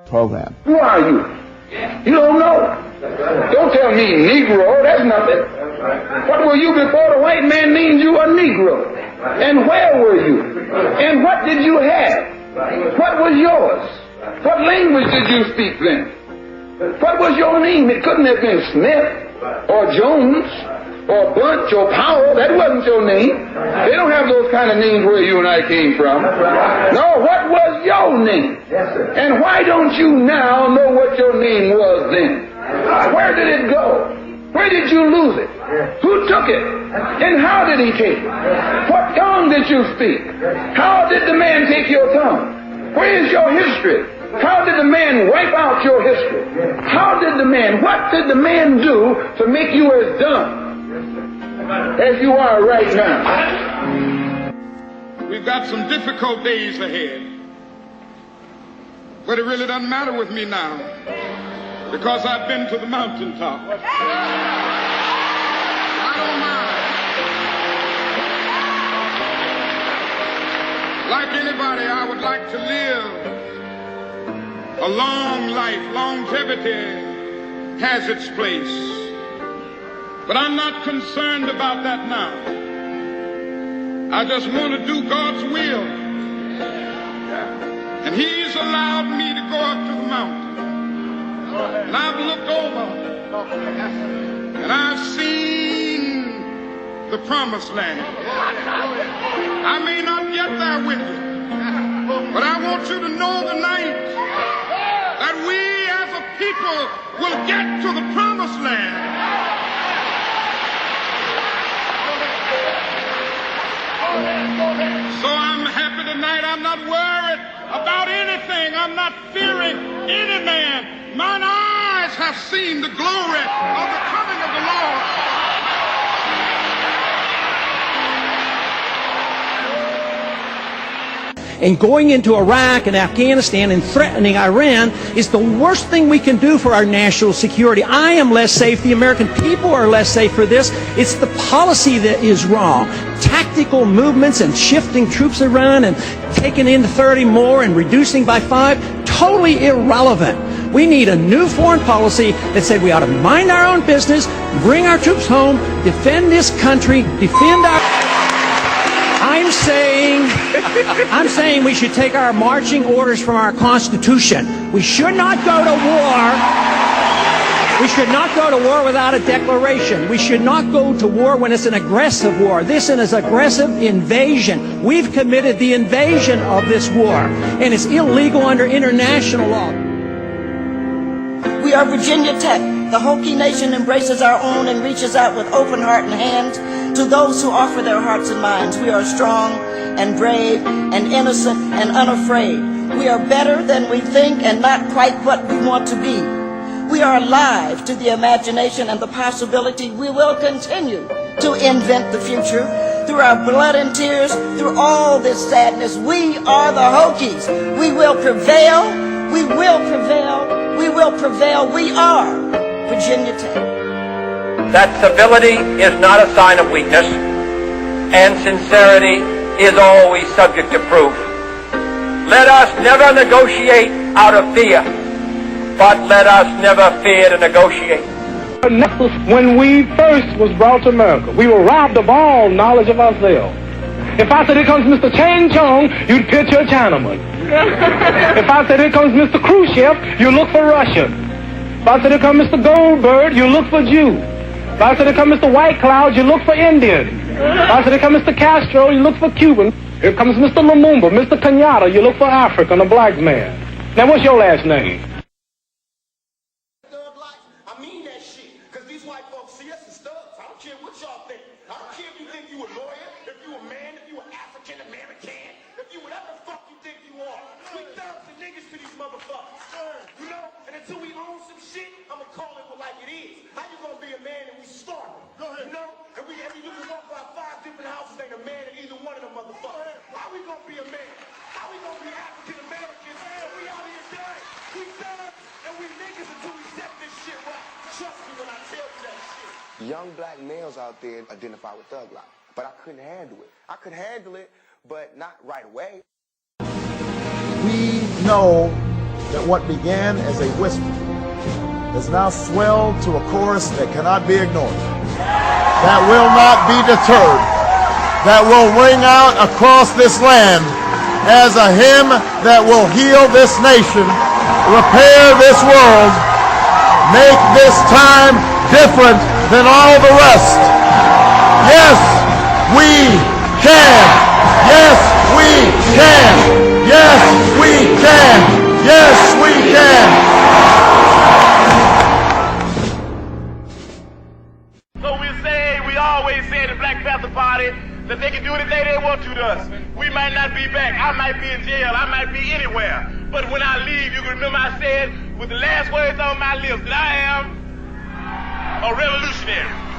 program. Who are you? You don't know. Don't tell me Negro, that's nothing. What were you before the white man named you a Negro? And where were you? And what did you have? What was yours? What language did you speak then? What was your name? It couldn't have been Smith or Jones or Bunch or Powell. That wasn't your name. They don't have those kind of names where you and I came from. No, what was your name? And why don't you now know what your name was then? Where did it go? Where did you lose it? Who took it? And how did he take it? What tongue did you speak? How did the man take your tongue? Where is your history? How did the man wipe out your history? What did the man do to make you as dumb as you are right now? We've got some difficult days ahead, but it really doesn't matter with me now because I've been to the mountaintop. I don't mind. Like anybody, I would like to live a long life. Longevity has its place. But I'm not concerned about that now. I just want to do God's will. And He's allowed me to go up to the mountain. And I've looked over and I've seen the promised land. I may not get there with you, but I want you to know tonight that we as a people will get to the promised land. So I'm happy tonight. I'm not worried about anything. I'm not fearing any man. Mine eyes have seen the glory of the coming of the Lord. And going into Iraq and Afghanistan and threatening Iran is the worst thing we can do for our national security. I am less safe. The American people are less safe for this. It's the policy that is wrong. Tactical movements and shifting troops around and taking in 30 more and reducing by 5, totally irrelevant. We need a new foreign policy that said we ought to mind our own business, bring our troops home, defend this country, defend our... I'm saying we should take our marching orders from our Constitution. We should not go to war. We should not go to war without a declaration. We should not go to war when it's an aggressive war. This is an aggressive invasion. We've committed the invasion of this war, and it's illegal under international law. We are Virginia Tech. The Hokie Nation embraces our own and reaches out with open heart and hand to those who offer their hearts and minds. We are strong and brave and innocent and unafraid. We are better than we think and not quite what we want to be. We are alive to the imagination and the possibility. We will continue to invent the future through our blood and tears, through all this sadness. We are the Hokies. We will prevail. We will prevail. We will prevail. We are Virginia Tech. That civility is not a sign of weakness, and sincerity is always subject to proof. Let us never negotiate out of fear, but let us never fear to negotiate. When we first was brought to America, we were robbed of all knowledge of ourselves. If I said, here comes Mr. Chang Chung, you'd picture a Chinaman. If I said, here comes Mr. Khrushchev, you look for Russian. If I said, here comes Mr. Goldberg, you look for Jew. If I said, here comes Mr. White Cloud, you look for Indian. If I said, here comes Mr. Castro, you look for Cuban. Here comes Mr. Lumumba, Mr. Kenyatta, you look for African, a black man. Now, what's your last name? I mean that shit, because these white folks see us as thugs. I don't care what y'all think. I don't care if you think you a lawyer, if you a man, if you an African American, if you whatever the fuck you think you are. We thugs and niggas to these motherfuckers. You know? And until we own some shit, I'ma call it like it is. How you gonna be a man and we starving? You know? And you can walk by 5 different houses, ain't a man in either one of them motherfuckers. How we gonna be a man? How we gonna be African Americans? And we out here dying. We thugs and we niggas until we set this shit right. Trust me when I tell you that shit. Young black males out there identify with thug life, but I couldn't handle it. I could handle it, but not right away. We know that what began as a whisper has now swelled to a chorus that cannot be ignored, that will not be deterred, that will ring out across this land as a hymn that will heal this nation, repair this world, make this time different than all the rest. Yes, we can. Yes, we can. Yes, we can. Yes, we can. So we always say in the Black Panther Party that they can do anything they want to us. We might not be back. I might be in jail. I might be anywhere. But when I leave, you can remember I said with the last words on my lips that I am a revolutionary.